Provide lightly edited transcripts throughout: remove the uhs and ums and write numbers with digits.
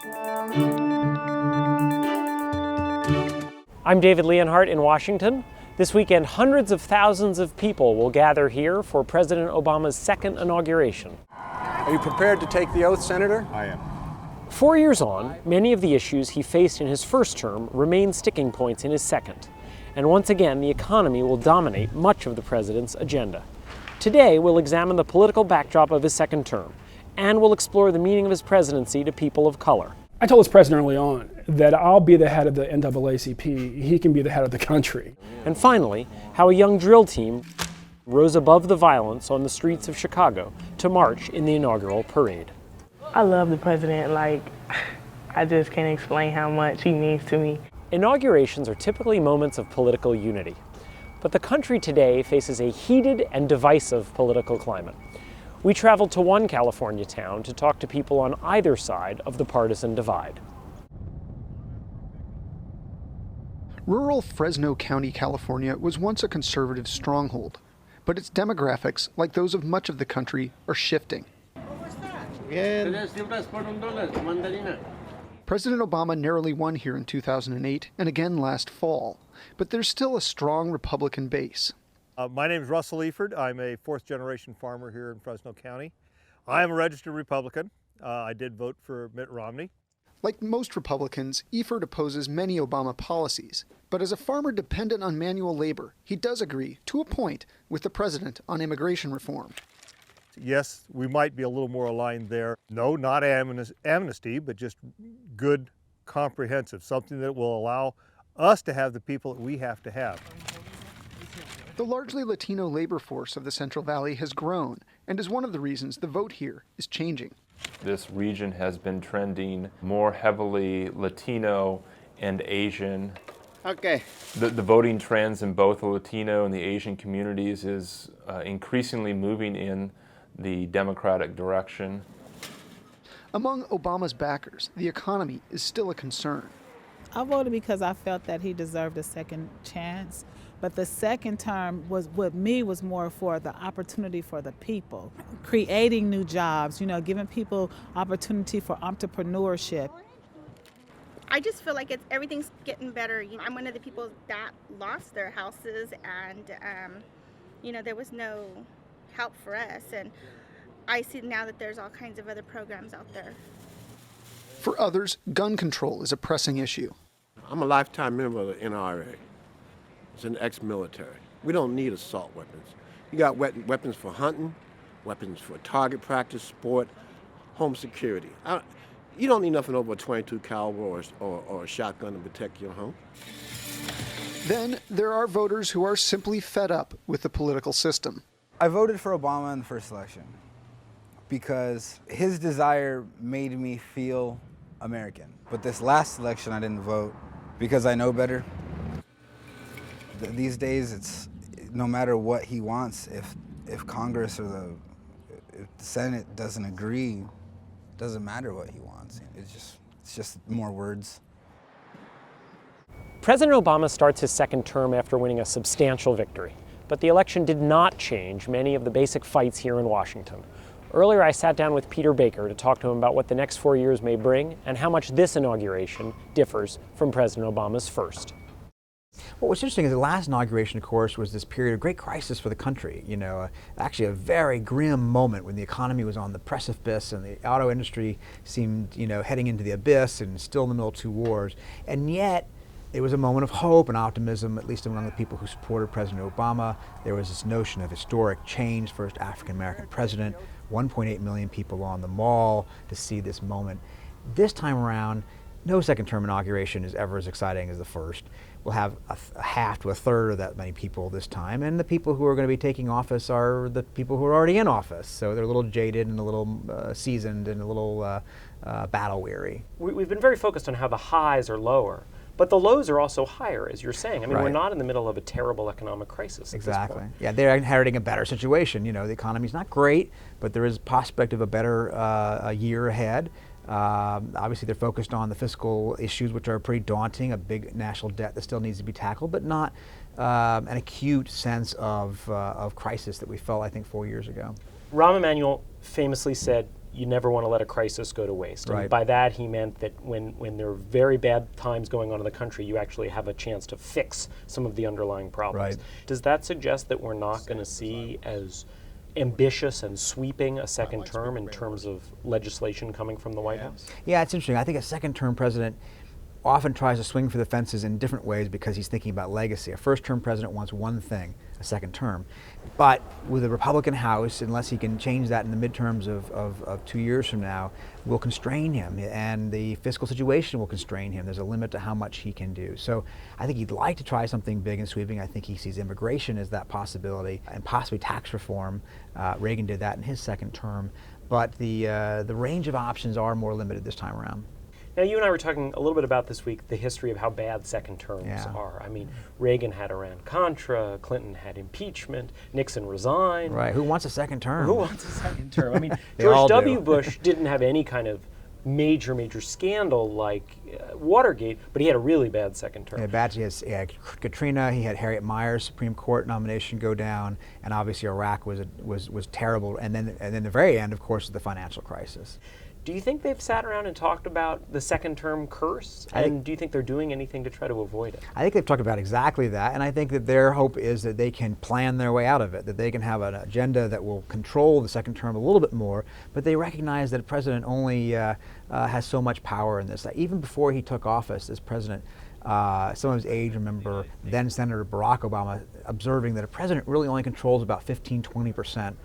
I'm David Leonhardt in Washington. This weekend, hundreds of thousands of people will gather here for President Obama's second inauguration. Are you prepared to take the oath, Senator? I am. 4 years on, many of the issues he faced in his first term remain sticking points in his second. And once again, the economy will dominate much of the president's agenda. Today, we'll examine the political backdrop of his second term, and we'll explore the meaning of his presidency to people of color. I told this president early on that I'll be the head of the N.A.A.C.P. He can be the head of the country. And finally, how a young drill team rose above the violence on the streets of Chicago to march in the inaugural parade. I love the president. I just can't explain how much he means to me. Inaugurations are typically moments of political unity, but the country today faces a heated and divisive political climate. We traveled to one California town to talk to people on either side of the partisan divide. Rural Fresno County, California was once a conservative stronghold, but its demographics, like those of much of the country, are shifting. President Obama narrowly won here in 2008 and again last fall, but there's still a strong Republican base. My name is Russel Efird. I'm a fourth-generation farmer here in Fresno County. I am a registered Republican. I did vote for Mitt Romney. Like most Republicans, Efird opposes many Obama policies, but as a farmer dependent on manual labor, he does agree, to a point, with the president on immigration reform. Yes, we might be a little more aligned there. No, not amnesty, but just good, comprehensive, something that will allow us to have the people that we have to have. The largely Latino labor force of the Central Valley has grown and is one of the reasons the vote here is changing. This region has been trending more heavily Latino and Asian. Okay. The voting trends in both the Latino and the Asian communities is increasingly moving in the Democratic direction. Among Obama's backers, the economy is still a concern. I voted because I felt that he deserved a second chance. But the second term was more for the opportunity for the people, creating new jobs, giving people opportunity for entrepreneurship. I just feel like everything's getting better. I'm one of the people that lost their houses, and there was no help for us. And I see now that there's all kinds of other programs out there. For others, gun control is a pressing issue. I'm a lifetime member of the N.A.A.C.P. It's an ex-military. We don't need assault weapons. You got weapons for hunting, weapons for target practice, sport, home security. You don't need nothing over a .22 caliber or a shotgun to protect your home. Then there are voters who are simply fed up with the political system. I voted for Obama in the first election because his desire made me feel American. But this last election I didn't vote because I know better. These days, it's no matter what he wants, if Congress or if the Senate doesn't agree, it doesn't matter what he wants. It's just more words. President Obama starts his second term after winning a substantial victory, but the election did not change many of the basic fights here in Washington. Earlier, I sat down with Peter Baker to talk to him about what the next 4 years may bring and how much this inauguration differs from President Obama's first. Well, what's interesting is the last inauguration, of course, was this period of great crisis for the country. Actually a very grim moment when the economy was on the precipice and the auto industry seemed, heading into the abyss and still in the middle of two wars. And yet, it was a moment of hope and optimism, at least among the people who supported President Obama. There was this notion of historic change, first African-American president, 1.8 million people on the mall to see this moment. This time around, no second-term inauguration is ever as exciting as the first. We'll have a half to a third of that many people this time, and the people who are going to be taking office are the people who are already in office. So they're a little jaded and a little seasoned and a little battle-weary. We've been very focused on how the highs are lower, but the lows are also higher, as you're saying. I mean, Right. We're not in the middle of a terrible economic crisis at this point. Yeah, they're inheriting a better situation. The economy's not great, but there is prospect of a better year ahead. Obviously, they're focused on the fiscal issues, which are pretty daunting, a big national debt that still needs to be tackled, but not an acute sense of crisis that we felt, I think, 4 years ago. Rahm Emanuel famously said, you never want to let a crisis go to waste. Right. And by that, he meant that when there are very bad times going on in the country, you actually have a chance to fix some of the underlying problems. Right. Does that suggest that we're not going to see as ambitious and sweeping a second term in terms of legislation coming from the White House? Yeah, it's interesting. I think a second-term president often tries to swing for the fences in different ways because he's thinking about legacy. A first-term president wants one thing, a second term. But with a Republican House, unless he can change that in the midterms of 2 years from now, will constrain him, and the fiscal situation will constrain him. There's a limit to how much he can do. So I think he'd like to try something big and sweeping. I think he sees immigration as that possibility, and possibly tax reform. Reagan did that in his second term. But the range of options are more limited this time around. Now, you and I were talking a little bit about this week the history of how bad second terms are. I mean, Reagan had Iran-Contra, Clinton had impeachment, Nixon resigned. Right, who wants a second term? Who wants a second term? I mean, They all George do. W. Bush didn't have any kind of major scandal like Watergate, but he had a really bad second term. He had Katrina, he had Harriet Meyer's Supreme Court nomination go down, and obviously Iraq was terrible. And then the very end, of course, is the financial crisis. Do you think they've sat around and talked about the second term curse? And do you think they're doing anything to try to avoid it? I think they've talked about exactly that, and I think that their hope is that they can plan their way out of it, that they can have an agenda that will control the second term a little bit more, but they recognize that a president only has so much power in this. Even before he took office as president, some of his aides remember then Senator Barack Obama observing that a president really only controls about 15–20%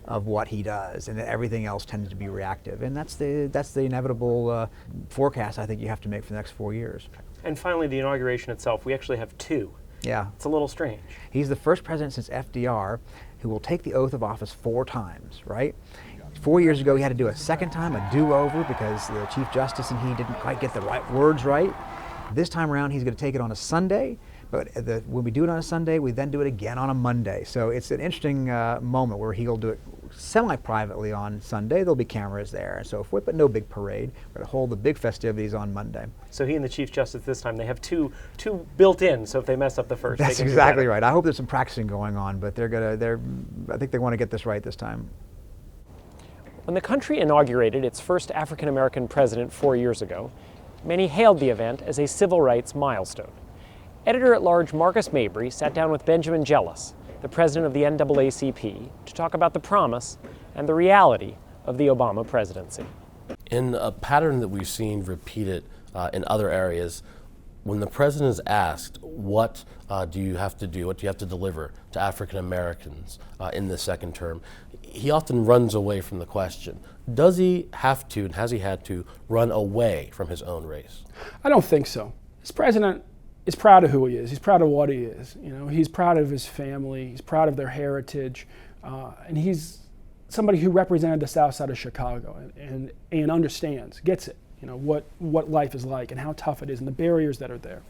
of what he does, and that everything else tends to be reactive. And that's the inevitable forecast I think you have to make for the next 4 years. And finally, the inauguration itself, we actually have two. Yeah. It's a little strange. He's the first president since FDR who will take the oath of office 4 times, right? 4 years ago, he had to do a second time, a do-over, because the Chief Justice and he didn't quite get the right words right. This time around, he's going to take it on a Sunday. But when we do it on a Sunday, we then do it again on a Monday. So it's an interesting moment where he'll do it semi-privately on Sunday. There'll be cameras there and so forth, but no big parade. We're going to hold the big festivities on Monday. So he and the Chief Justice this time, they have two built in, so if they mess up the first, That's they can exactly right. I hope there's some practicing going on, but I think they want to get this right this time. When the country inaugurated its first African-American president 4 years ago, many hailed the event as a civil rights milestone. Editor-at-large Marcus Mabry sat down with Benjamin Jealous, the president of the N.A.A.C.P, to talk about the promise and the reality of the Obama presidency. In a pattern that we've seen repeated in other areas, when the president is asked, what do you have to do, what do you have to deliver to African Americans in the second term, he often runs away from the question. Does he have to, and has he had to, run away from his own race? I don't think so. This president is proud of who he is. He's proud of what he is. You know, he's proud of his family. He's proud of their heritage, and he's somebody who represented the South Side of Chicago and understands, gets it. You know what life is like and how tough it is and the barriers that are there.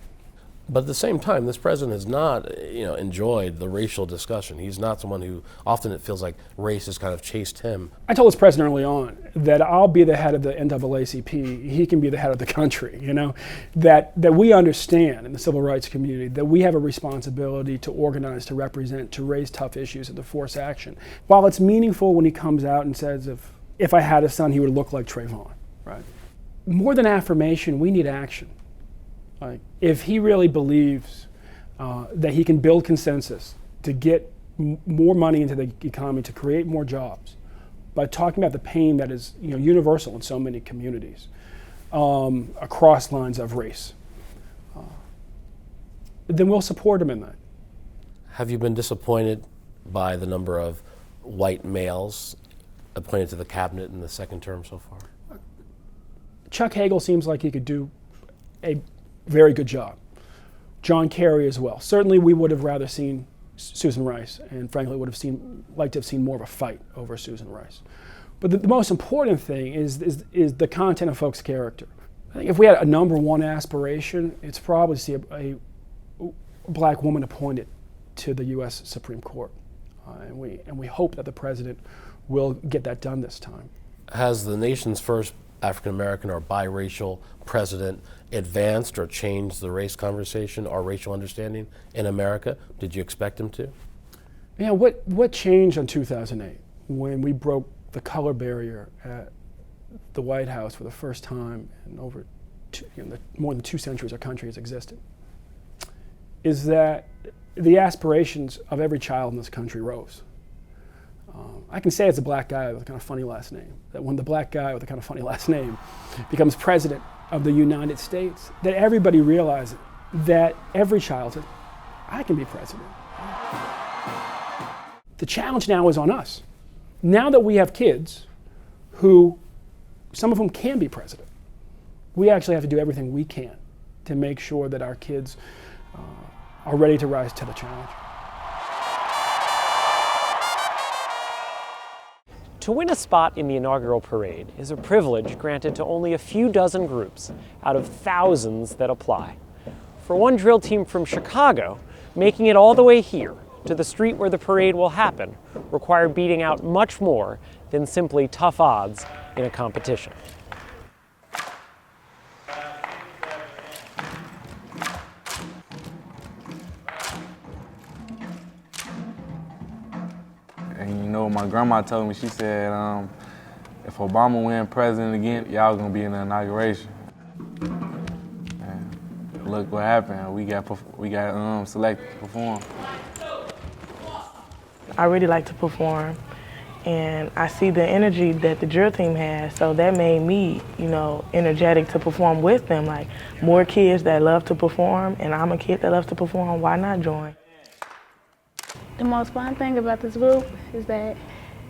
But at the same time, this president has not, enjoyed the racial discussion. He's not someone who, often it feels like race has kind of chased him. I told this president early on that I'll be the head of the N.A.A.C.P. He can be the head of the country. You know, that we understand in the civil rights community that we have a responsibility to organize, to represent, to raise tough issues and to force action. While it's meaningful when he comes out and says, if I had a son, he would look like Trayvon, right? More than affirmation, we need action. Like, if he really believes that he can build consensus to get more money into the economy, to create more jobs, by talking about the pain that is universal in so many communities across lines of race, then we'll support him in that. Have you been disappointed by the number of white males appointed to the cabinet in the second term so far? Chuck Hagel seems like he could do a very good job. John Kerry as well. Certainly we would have rather seen Susan Rice, and frankly would have liked to have seen more of a fight over Susan Rice. But the most important thing is the content of folks' character. I think if we had a number one aspiration, it's probably to see a black woman appointed to the U.S. Supreme Court. And we hope that the president will get that done this time. Has the nation's first African-American or biracial president advanced or changed the race conversation or racial understanding in America? Did you expect him to? Yeah, what changed in 2008 when we broke the color barrier the White House for the first time in more than 2 centuries our country has existed, is that the aspirations of every child in this country rose. I can say as a black guy with a kind of funny last name, that when the black guy with a kind of funny last name becomes president of the United States, that everybody realizes that every child says, I can be president. The challenge now is on us. Now that we have kids who, some of whom can be president, we actually have to do everything we can to make sure that our kids are ready to rise to the challenge. To win a spot in the inaugural parade is a privilege granted to only a few dozen groups out of thousands that apply. For one drill team from Chicago, making it all the way here to the street where the parade will happen required beating out much more than simply tough odds in a competition. And you know, my grandma told me, she said, if Obama win president again, y'all gonna be in the inauguration. And look what happened. We got selected to perform. I really like to perform, and I see the energy that the drill team has, so that made me, energetic to perform with them. Like, more kids that love to perform, and I'm a kid that loves to perform, why not join? The most fun thing about this group is that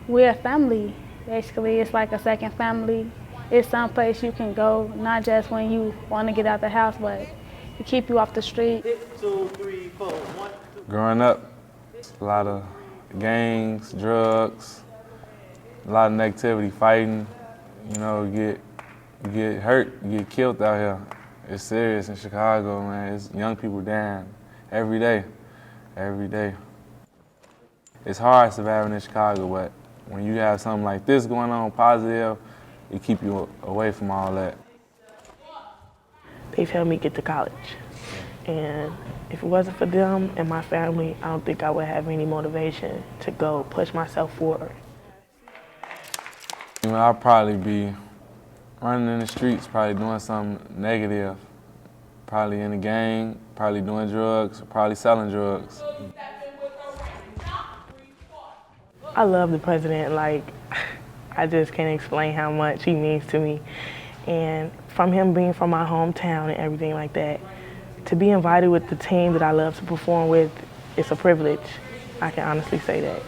we're a family. Basically, it's like a second family. It's someplace you can go, not just when you want to get out the house, but to keep you off the street. 2, 3, 4, 1, 2. Growing up, a lot of gangs, drugs, a lot of negativity, fighting. You get hurt, you get killed out here. It's serious in Chicago, man. It's young people dying every day, every day. It's hard surviving in Chicago, but when you have something like this going on, positive, it keep you away from all that. They've helped me get to college. And if it wasn't for them and my family, I don't think I would have any motivation to go push myself forward. I'll probably be running in the streets, probably doing something negative, probably in a gang, probably doing drugs, probably selling drugs. I love the president. Like, I just can't explain how much he means to me. And from him being from my hometown and everything like that, to be invited with the team that I love to perform with, it's a privilege. I can honestly say that.